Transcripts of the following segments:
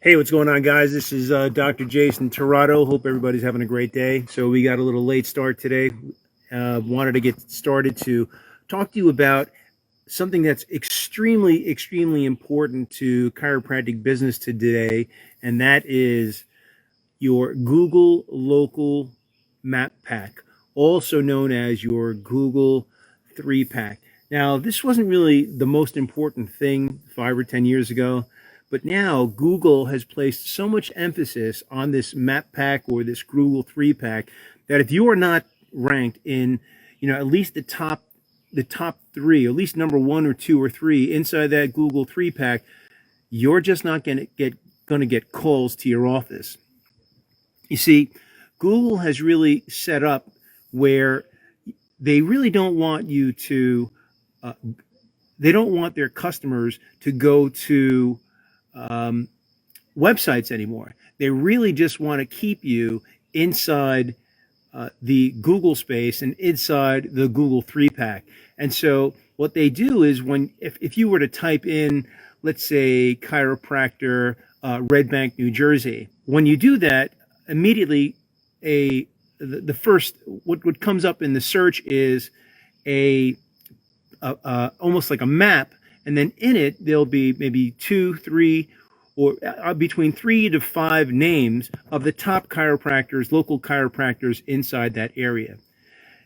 Hey, what's going on, guys? This is Dr. Jason Torado. Hope everybody's having a great day. So we got a little late start today. Wanted to get started to talk to you about something that's extremely important to chiropractic business today, and that is your Google Local Map Pack, also known as your Google 3-pack. Now, this wasn't really the most important thing 5 or 10 years ago. But now Google has placed so much emphasis on this map pack or this Google 3-pack that if you are not ranked in, at least the top three, at least number 1 or 2 or 3 inside that Google 3-pack, you're just not going to get calls to your office. You see, Google has really set up where they really don't want you to, they don't want their customers to go to websites anymore. They really just want to keep you inside the Google space and inside the Google 3-pack. And so what they do is if you were to type in, let's say, chiropractor, Red Bank, New Jersey, when you do that, immediately the first what comes up in the search is almost like a map. And then in it, there'll be maybe 2, 3, or between 3 to 5 names of the top chiropractors, local chiropractors inside that area.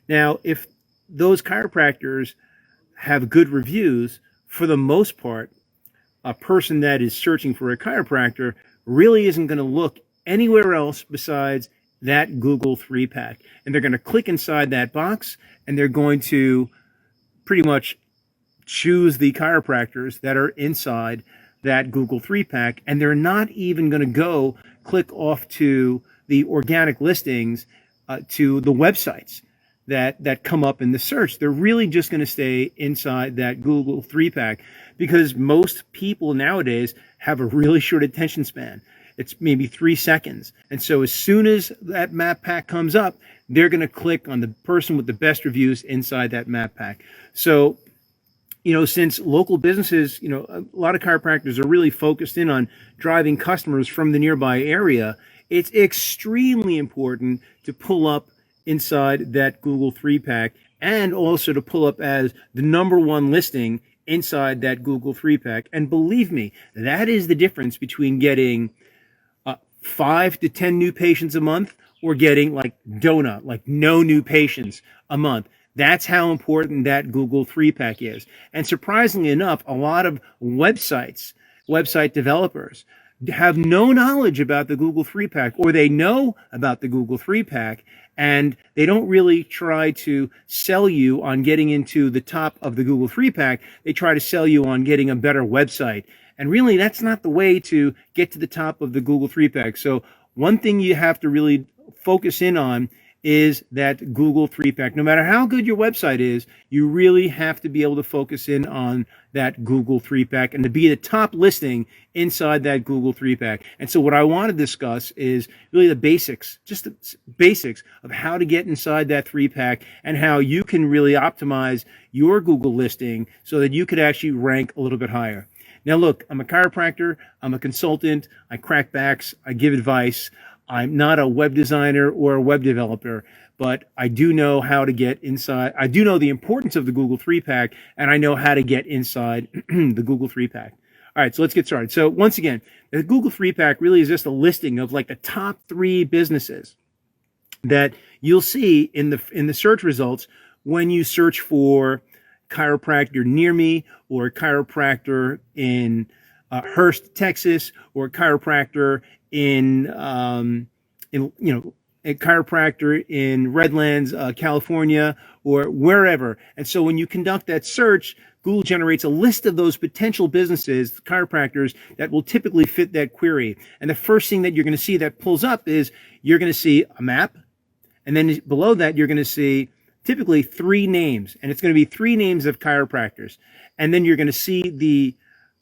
Now, if those chiropractors have good reviews, for the most part, a person that is searching for a chiropractor really isn't going to look anywhere else besides that Google 3-pack. And they're going to click inside that box, and they're going to pretty much choose the chiropractors that are inside that Google 3-pack, and they're not even going to go click off to the organic listings to the websites that come up in the search. They're really just going to stay inside that Google 3-pack because most people nowadays have a really short attention span. It's maybe 3 seconds. And so as soon as that map pack comes up, they're going to click on the person with the best reviews inside that map pack. So since local businesses, a lot of chiropractors are really focused in on driving customers from the nearby area, it's extremely important to pull up inside that Google 3-pack and also to pull up as the number 1 listing inside that Google 3-pack. And believe me, that is the difference between getting 5 to 10 new patients a month or getting like no new patients a month. That's how important that Google 3-pack is. And surprisingly enough, a lot of website developers have no knowledge about the Google 3-pack, or they know about the Google 3-pack, and they don't really try to sell you on getting into the top of the Google 3-pack. They try to sell you on getting a better website. And really, that's not the way to get to the top of the Google 3-pack. So one thing you have to really focus in on is that Google 3-pack. No matter how good your website is, you really have to be able to focus in on that Google 3-pack and to be the top listing inside that Google 3-pack. And so what I want to discuss is really the basics, just the basics of how to get inside that 3-pack and how you can really optimize your Google listing so that you could actually rank a little bit higher. Now look, I'm a chiropractor, I'm a consultant, I crack backs, I give advice. I'm not a web designer or a web developer, but I do know how to get inside. I do know the importance of the Google 3-pack, and I know how to get inside the Google 3-pack. All right, so let's get started. So once again, the Google 3-pack really is just a listing of like the top 3 businesses that you'll see in the search results when you search for chiropractor near me, or chiropractor in Hurst, Texas, or chiropractor in a chiropractor in Redlands, California, or wherever. And so when you conduct that search, Google generates a list of those potential businesses, chiropractors, that will typically fit that query. And the first thing that you're going to see that pulls up is you're going to see a map. And then below that, you're going to see typically 3 names. And it's going to be 3 names of chiropractors. And then you're going to see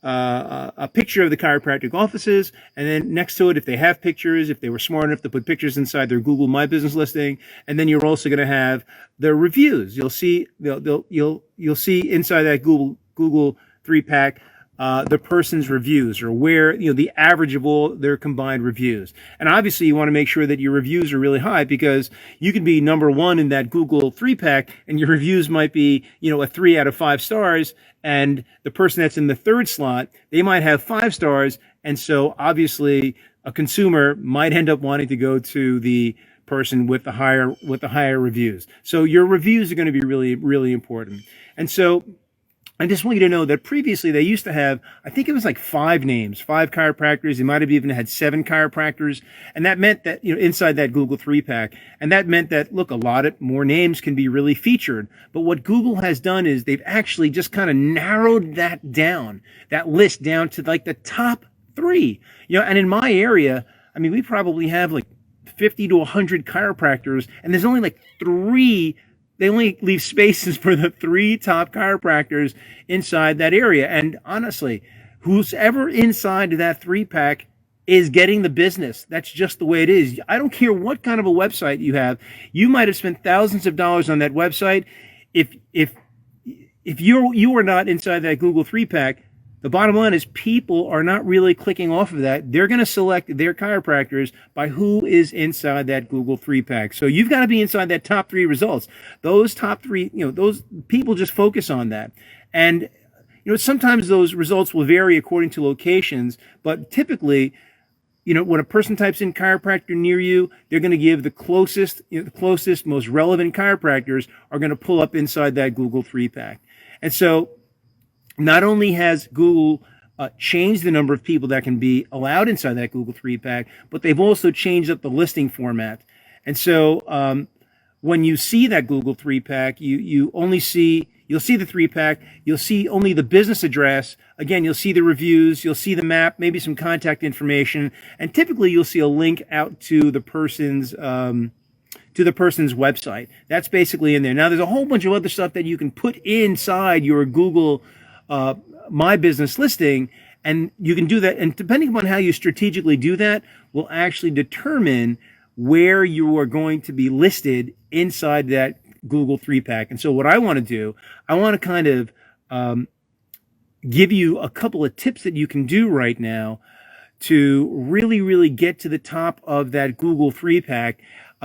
a picture of the chiropractic offices, and then next to it, if they have pictures, if they were smart enough to put pictures inside their Google My Business listing, and then you're also going to have the reviews. You'll see you'll see inside that Google 3-pack the person's reviews, or where, the average of all their combined reviews. And obviously you want to make sure that your reviews are really high, because you can be number one in that Google 3-pack and your reviews might be, a 3 out of 5 stars. And the person that's in the third slot, they might have 5 stars. And so obviously a consumer might end up wanting to go to the person with the higher reviews. So your reviews are going to be really, really important. And so I just want you to know that previously they used to have, I think it was like 5 names, 5 chiropractors. They might have even had 7 chiropractors. And that meant that, inside that Google 3-pack. And that meant that, look, a lot of more names can be really featured. But what Google has done is they've actually just kind of narrowed that list down to like the top 3. And in my area, I mean, we probably have like 50 to 100 chiropractors, and there's only like 3. They only leave spaces for the 3 top chiropractors inside that area. And honestly, who's ever inside that 3-pack is getting the business. That's just the way it is. I don't care what kind of a website you have. You might have spent thousands of dollars on that website. If you are not inside that Google 3-pack, the bottom line is people are not really clicking off of that. They're going to select their chiropractors by who is inside that Google 3-pack. So you've got to be inside that top 3 results. Those top 3, those people just focus on that. And, sometimes those results will vary according to locations, but typically, when a person types in chiropractor near you, they're going to give the closest, most relevant chiropractors are going to pull up inside that Google 3-pack. And so, not only has Google changed the number of people that can be allowed inside that Google 3-pack, but they've also changed up the listing format. And so when you see that Google 3-pack, you'll see the 3-pack, you'll see only the business address. Again, you'll see the reviews, you'll see the map, maybe some contact information, and typically you'll see a link out to the person's website. That's basically in there. Now, there's a whole bunch of other stuff that you can put inside your Google My Business listing, and you can do that. And depending upon how you strategically do that, will actually determine where you are going to be listed inside that Google 3-pack. And so what I want to do, I want to kind of give you a couple of tips that you can do right now to really, really get to the top of that Google 3-pack.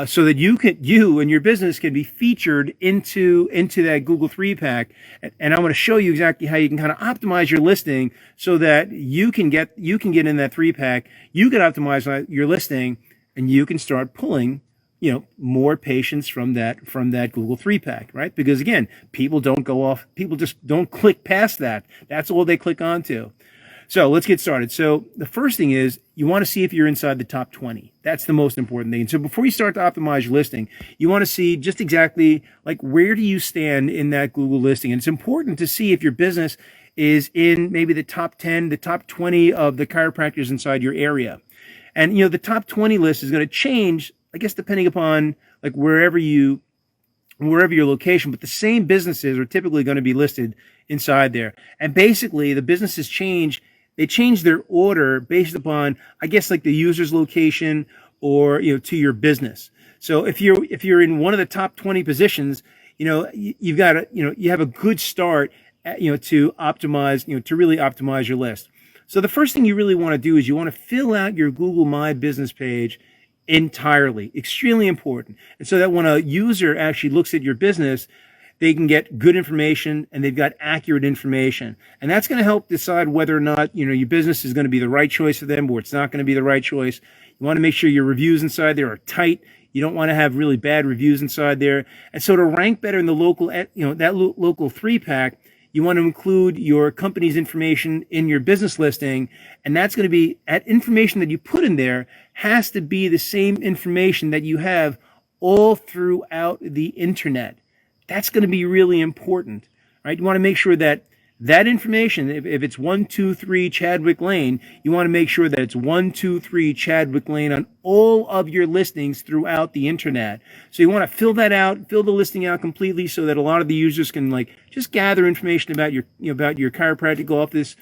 So that you and your business can be featured into that Google 3-pack. And I'm going to show you exactly how you can kind of optimize your listing so that you can get in that 3-pack. You can optimize your listing, and you can start pulling, more patients from that Google 3-pack, right? Because again, people just don't click past that. That's all they click onto. So let's get started. So the first thing is you want to see if you're inside the top 20. That's the most important thing. And so before you start to optimize your listing, you want to see just exactly like where do you stand in that Google listing. And it's important to see if your business is in maybe the top 10, the top 20 of the chiropractors inside your area. And, the top 20 list is going to change, I guess, depending upon like wherever your location, but the same businesses are typically going to be listed inside there. And basically the businesses they change their order based upon, I guess, like the user's location or, to your business. So if you're in one of the top 20 positions, you've got you have a good start at, to optimize, to really optimize your list. So the first thing you really want to do is you want to fill out your Google My Business page entirely. Extremely important. And so that when a user actually looks at your business, they can get good information and they've got accurate information. And that's going to help decide whether or not, your business is going to be the right choice for them or it's not going to be the right choice. You want to make sure your reviews inside there are tight. You don't want to have really bad reviews inside there. And so to rank better in the local, that local 3-pack, you want to include your company's information in your business listing. And that's going to be, that information that you put in there has to be the same information that you have all throughout the internet. That's going to be really important, right? You want to make sure that information, if it's 123 Chadwick Lane, you want to make sure that it's 123 Chadwick Lane on all of your listings throughout the internet. So you want to fill that out, fill the listing out completely so that a lot of the users can just gather information about your chiropractic office,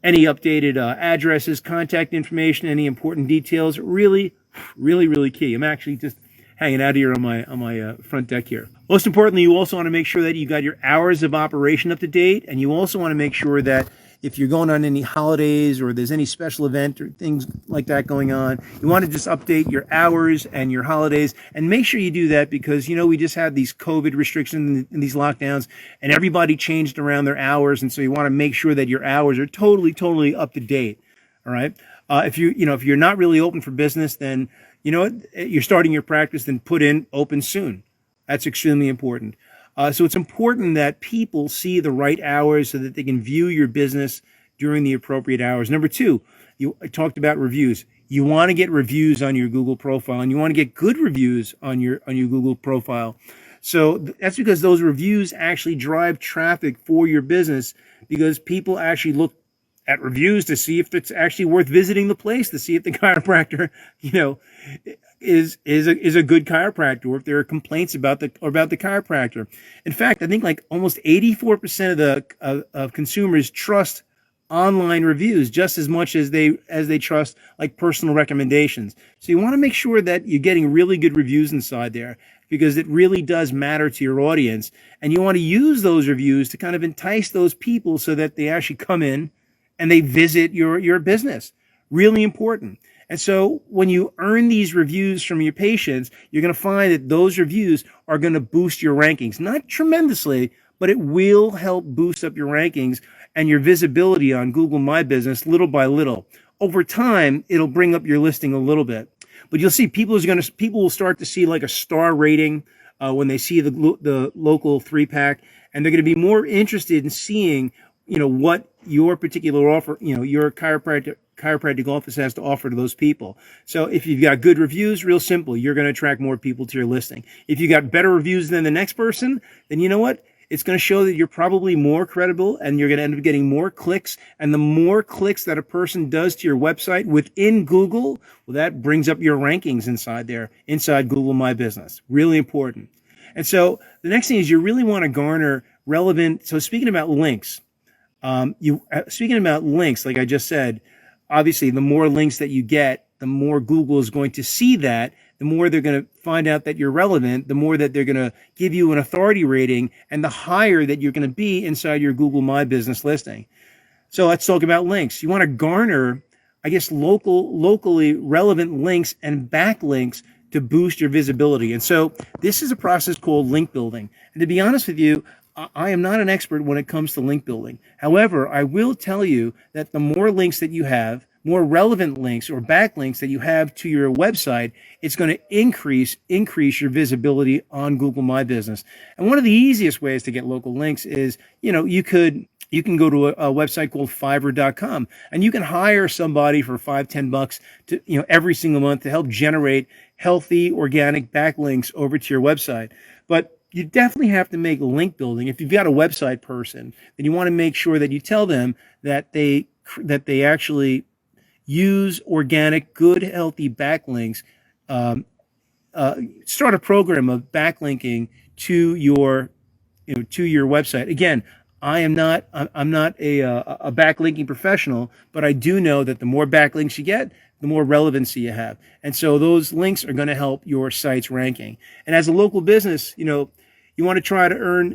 any updated addresses, contact information, any important details. Really, really, really key. I'm actually just hanging out here on my front deck here. Most importantly, you also want to make sure that you got your hours of operation up to date, and you also want to make sure that if you're going on any holidays or there's any special event or things like that going on, you want to just update your hours and your holidays, and make sure you do that because, we just had these COVID restrictions and these lockdowns, and everybody changed around their hours. And so you want to make sure that your hours are totally up to date. All right. If you're not really open for business, then, you're starting your practice, then put in open soon. That's extremely important. So it's important that people see the right hours so that they can view your business during the appropriate hours. Number two, I talked about reviews. You want to get reviews on your Google profile, and you want to get good reviews on your Google profile. So that's because those reviews actually drive traffic for your business, because people actually look at reviews to see if it's actually worth visiting the place, to see if the chiropractor, is a good chiropractor, or if there are complaints about the chiropractor. In fact, I think like almost 84% of consumers trust online reviews just as much as they trust like personal recommendations. So you want to make sure that you're getting really good reviews inside there, because it really does matter to your audience, and you want to use those reviews to kind of entice those people so that they actually come in and they visit your business. Really important. And so when you earn these reviews from your patients, you're going to find that those reviews are going to boost your rankings. Not tremendously, but it will help boost up your rankings and your visibility on Google My Business little by little. Over time, it'll bring up your listing a little bit. But you'll see people will start to see like a star rating when they see the local 3-pack, and they're going to be more interested in seeing what your particular offer, your chiropractic office has to offer to those people. So if you've got good reviews, real simple, you're going to attract more people to your listing. If you got better reviews than the next person, then you know what? It's going to show that you're probably more credible, and you're going to end up getting more clicks. And the more clicks that a person does to your website within Google, well, that brings up your rankings inside Google My Business. Really important. And so the next thing is you really want to garner relevant. So speaking about links, like I just said, obviously the more links that you get, the more Google is going to see that, the more they're going to find out that you're relevant, the more that they're going to give you an authority rating, and the higher that you're going to be inside your Google My Business listing. So let's talk about links. You want to garner, locally relevant links and backlinks to boost your visibility. And so this is a process called link building. And to be honest with you, I am not an expert when it comes to link building. However, I will tell you that the more links that you have, more relevant links or backlinks that you have to your website, it's going to increase your visibility on Google My Business. And one of the easiest ways to get local links is, you can go to a website called Fiverr.com, and you can hire somebody for $5-10 to, every single month to help generate healthy, organic backlinks over to your website. But you definitely have to make link building. If you've got a website person, then you want to make sure that you tell them that they actually use organic, good, healthy backlinks. Start a program of backlinking to your website. Again, I'm not a backlinking professional, but I do know that the more backlinks you get, the more relevancy you have. And so those links are going to help your site's ranking. And as a local business, you want to try to earn,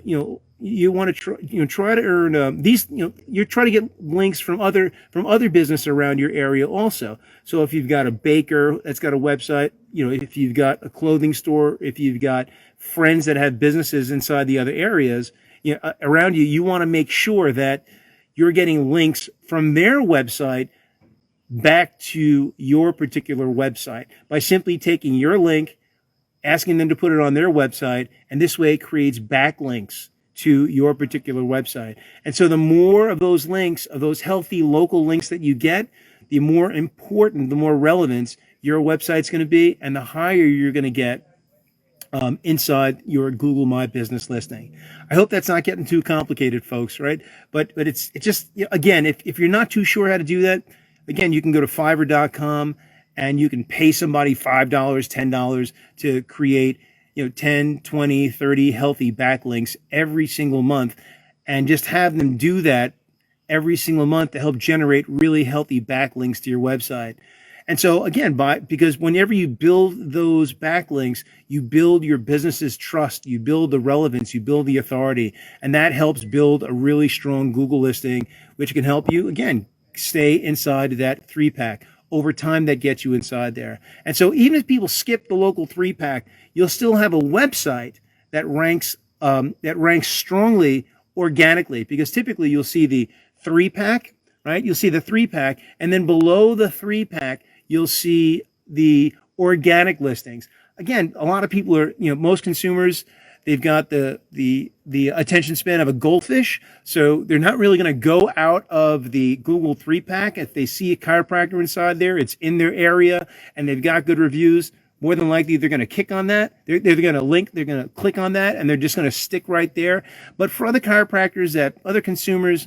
try to earn these, you're trying to get links from other business around your area also. So if you've got a baker that's got a website, if you've got a clothing store, if you've got friends that have businesses inside the other areas, around you, you want to make sure that you're getting links from their website back to your particular website by simply taking your link, asking them to put it on their website, and this way it creates backlinks to your particular website. And so the more of those links, of those healthy local links that you get, the more important, the more relevance your website's going to be, and the higher you're going to get inside your Google My Business listing. I hope that's not getting too complicated, folks, right? But it's just, again, if you're not too sure how to do that, again, you can go to Fiverr.com and you can pay somebody $5, $10 to create, 10, 20, 30 healthy backlinks every single month, and just have them do that every single month to help generate really healthy backlinks to your website. And so again, because whenever you build those backlinks, you build your business's trust, you build the relevance, you build the authority, and that helps build a really strong Google listing, which can help you again stay inside of that 3-pack. Over time, that gets you inside there. And so even if people skip the local 3-pack, you'll still have a website that ranks strongly organically, because typically you'll see the 3-pack, right? You'll see the 3-pack, and then below the 3-pack, you'll see the organic listings. Again, a lot of people are, most consumers, they've got the attention span of a goldfish, so they're not really going to go out of the Google 3-pack. If they see a chiropractor inside there, it's in their area, and they've got good reviews, more than likely they're going to kick on that. They're going to click on that, and they're just going to stick right there. But for other chiropractors consumers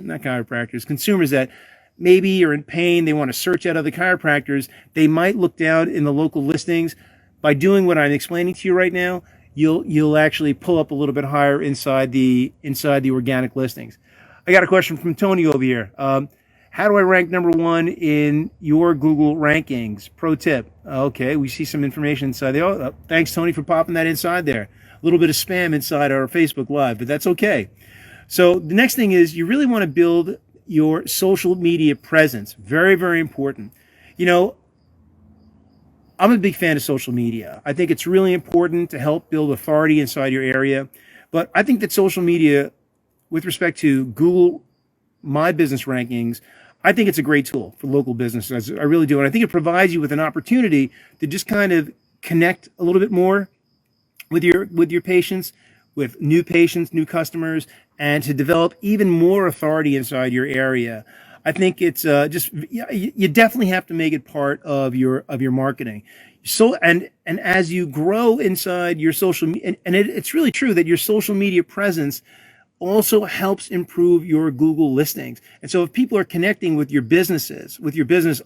that maybe are in pain, they want to search out other chiropractors, they might look down in the local listings. By doing what I'm explaining to you right now, you'll actually pull up a little bit higher inside the organic listings. I got a question from Tony over here. How do I rank #1 in your Google rankings? Pro tip. Okay, we see some information inside there. Oh, thanks, Tony, for popping that inside there. A little bit of spam inside our Facebook Live, but that's okay. So the next thing is you really want to build your social media presence. Very, very important. I'm a big fan of social media. I think it's really important to help build authority inside your area. But I think that social media, with respect to Google My Business rankings, I think it's a great tool for local businesses. I really do. And I think it provides you with an opportunity to just kind of connect a little bit more with your patients, with new patients, new customers, and to develop even more authority inside your area. I think it's you definitely have to make it part of your marketing. So and as you grow inside your social media, and it's really true that your social media presence also helps improve your Google listings. And so if people are connecting with your business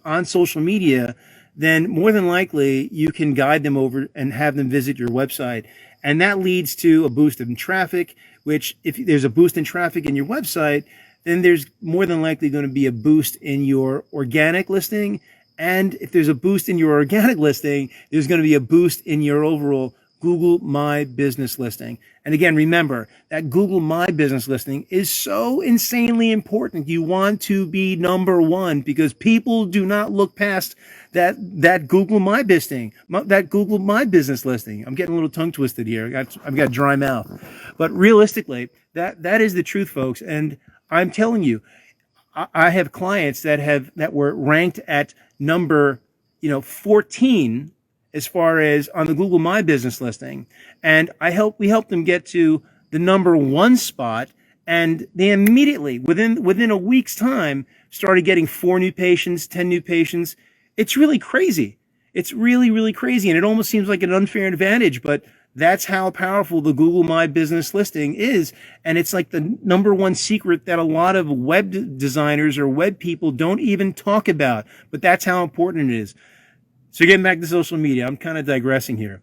on social media, then more than likely you can guide them over and have them visit your website. And that leads to a boost in traffic, which if there's a boost in traffic in your website, then there's more than likely going to be a boost in your organic listing. And if there's a boost in your organic listing, there's going to be a boost in your overall Google My Business listing. And again, remember that Google My Business listing is so insanely important. You want to be #1 because people do not look past that Google My Business listing. I'm getting a little tongue twisted here. I've got a dry mouth. But realistically, that is the truth, folks. And I'm telling you, I have clients that were ranked at number 14 as far as on the Google My Business listing. And we helped them get to the #1 spot, and they immediately, within a week's time, started getting 4 new patients, 10 new patients. It's really crazy. It's really, really crazy. And it almost seems like an unfair advantage, but that's how powerful the Google My Business listing is. And it's like the #1 secret that a lot of web designers or web people don't even talk about, but that's how important it is. So getting back to social media, I'm kind of digressing here.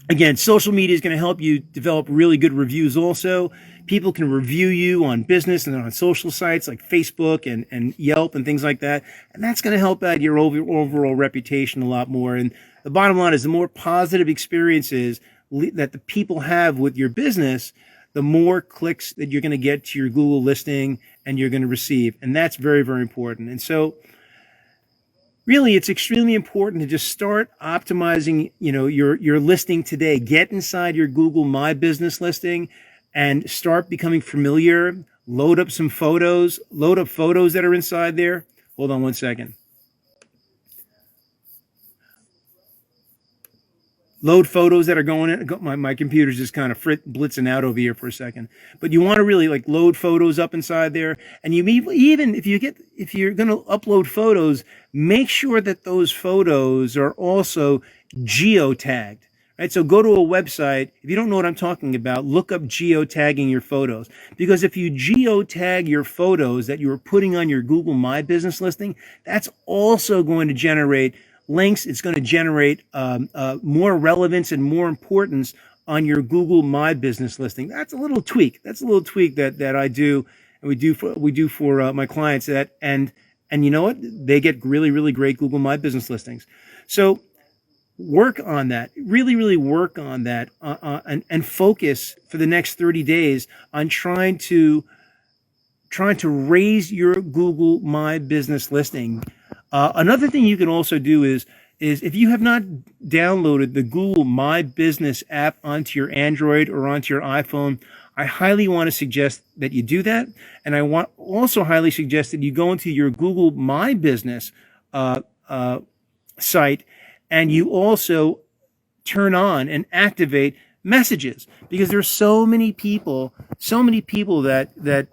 Again, social media is going to help you develop really good reviews also. People can review you on business and on social sites like Facebook and Yelp and things like that. And that's going to help out your overall reputation a lot more. And the bottom line is the more positive experiences that the people have with your business, the more clicks that you're going to get to your Google listing and you're going to receive. And that's very, very important. And so really, it's extremely important to just start optimizing, your listing today. Get inside your Google My Business listing and start becoming familiar. Load up photos that are inside there. Hold on one second. Load photos that are going in. My computer's just kind of blitzing out over here for a second. But you want to really load photos up inside there. And you even if you're going to upload photos, make sure that those photos are also geotagged. Right? So go to a website. If you don't know what I'm talking about, look up geotagging your photos. Because if you geotag your photos that you are putting on your Google My Business listing, that's also going to generate links. It's going to generate more relevance and more importance on your Google My Business listing. That's a little tweak. That I do, and we do for my clients. And And you know what? They get really, really great Google My Business listings. So work on that. Really, really work on that, and focus for the next 30 days on trying to raise your Google My Business listing. Another thing you can also do is if you have not downloaded the Google My Business app onto your Android or onto your iPhone, I highly want to suggest that you do that. And I want also highly suggest that you go into your Google My Business site, and you also turn on and activate messages, because there's so many people that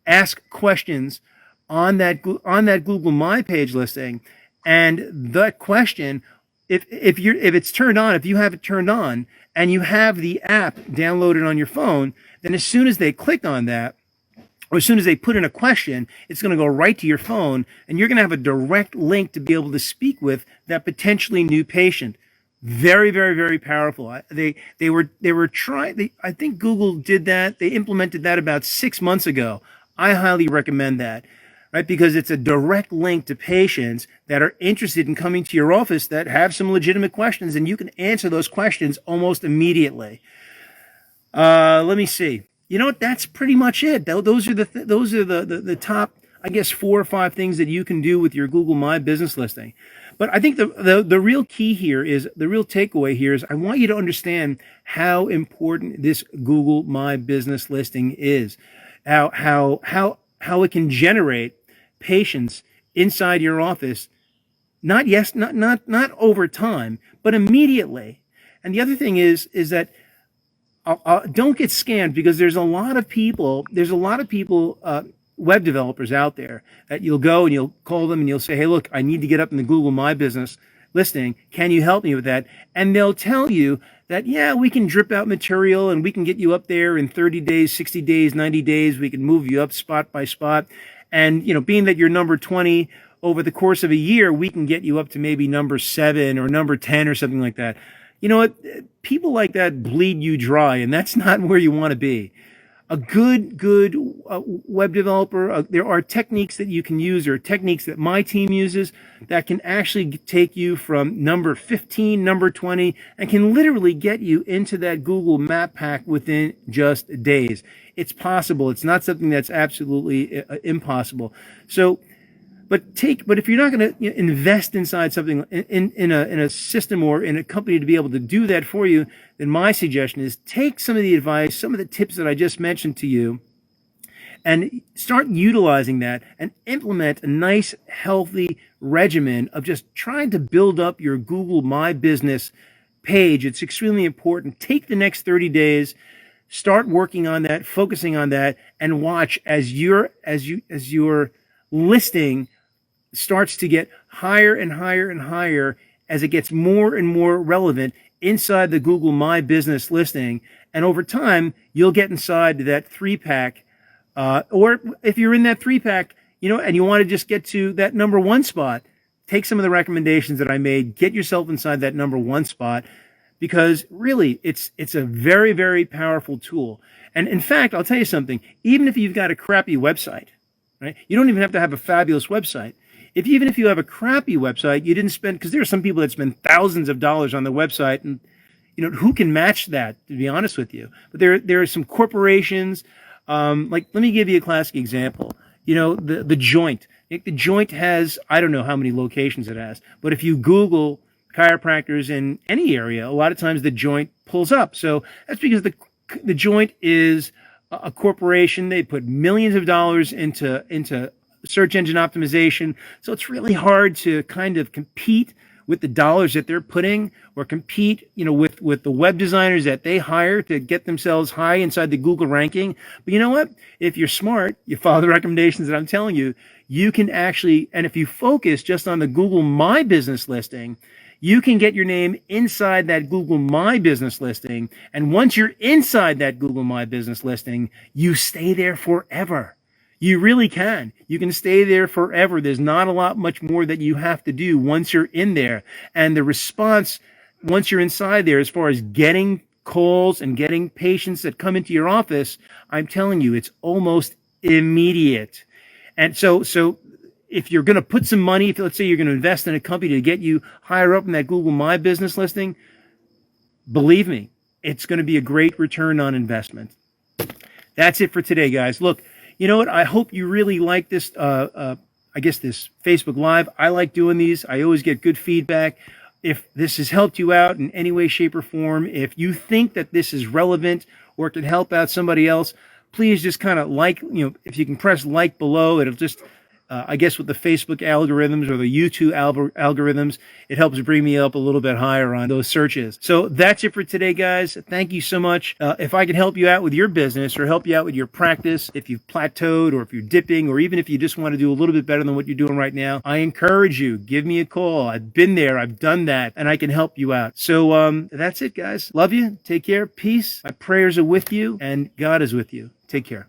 ask questions on that Google My page listing, and that question, if it's turned on, if you have it turned on and you have the app downloaded on your phone, then as soon as they click on that, or as soon as they put in a question, it's going to go right to your phone, and you're going to have a direct link to be able to speak with that potentially new patient. Very, very, very powerful. They were trying. I think Google did that. They implemented that about 6 months ago. I highly recommend that, right? Because it's a direct link to patients that are interested in coming to your office that have some legitimate questions, and you can answer those questions almost immediately. Let me see. You know what? That's pretty much it. Those are the top, I guess, 4 or 5 things that you can do with your Google My Business listing. But I think the real key here is, the real takeaway here is, I want you to understand how important this Google My Business listing is. How it can generate patients inside your office, not over time, but immediately. And the other thing is that don't get scammed, because there's a lot of people, web developers out there, that you'll go and you'll call them and you'll say, hey, look, I need to get up in the Google My Business listing. Can you help me with that? And they'll tell you that, yeah, we can drip out material and we can get you up there in 30 days, 60 days, 90 days. We can move you up spot by spot. And, being that you're number 20, over the course of a year, we can get you up to maybe number 7 or number 10 or something like that. You know what? People like that bleed you dry, and that's not where you want to be. A good web developer, there are techniques that you can use, or techniques that my team uses, that can actually take you from number 15, number 20, and can literally get you into that Google Map pack within just days. It's possible. It's not something that's absolutely impossible. So, but if you're not going to invest inside something in a system or in a company to be able to do that for you, then my suggestion is take some of the advice, some of the tips that I just mentioned to you, and start utilizing that and implement a nice, healthy regimen of just trying to build up your Google My Business page. It's extremely important. Take the next 30 days, start working on that, focusing on that, and watch as your listing starts to get higher and higher and higher, as it gets more and more relevant inside the Google My Business listing. And over time, you'll get inside that 3-pack. Or if you're in that 3-pack, and you want to just get to that number 1 spot, take some of the recommendations that I made, get yourself inside that number 1 spot, because really it's a very, very powerful tool. And in fact, I'll tell you something, even if you've got a crappy website, right? You don't even have to have a fabulous website. Even if you have a crappy website, you didn't spend, because there are some people that spend thousands of dollars on the website, and who can match that, to be honest with you? But there are some corporations, like, let me give you a classic example. The Joint. The Joint has, I don't know how many locations it has, but if you Google chiropractors in any area, a lot of times the Joint pulls up. So that's because the Joint is a corporation. They put millions of dollars into search engine optimization. So it's really hard to kind of compete with the dollars that they're putting, or compete, with the web designers that they hire to get themselves high inside the Google ranking. But you know what? If you're smart, you follow the recommendations that I'm telling you, you can actually, and if you focus just on the Google My Business listing, you can get your name inside that Google My Business listing. And once you're inside that Google My Business listing, you stay there forever. You really can. You can stay there forever. There's not a lot much more that you have to do once you're in there. And the response, once you're inside there, as far as getting calls and getting patients that come into your office, I'm telling you, it's almost immediate. And so if you're going to put some money, if let's say you're going to invest in a company to get you higher up in that Google My Business listing, believe me, it's going to be a great return on investment. That's it for today, guys. Look, you know what? I hope you really like this, this Facebook Live. I like doing these. I always get good feedback. If this has helped you out in any way, shape, or form, if you think that this is relevant or it can help out somebody else, please just kind of if you can press like below, it'll just, with the Facebook algorithms or the YouTube algorithms, it helps bring me up a little bit higher on those searches. So that's it for today, guys. Thank you so much. If I can help you out with your business or help you out with your practice, if you've plateaued or if you're dipping, or even if you just want to do a little bit better than what you're doing right now, I encourage you, give me a call. I've been there, I've done that, and I can help you out. So that's it, guys. Love you. Take care. Peace. My prayers are with you, and God is with you. Take care.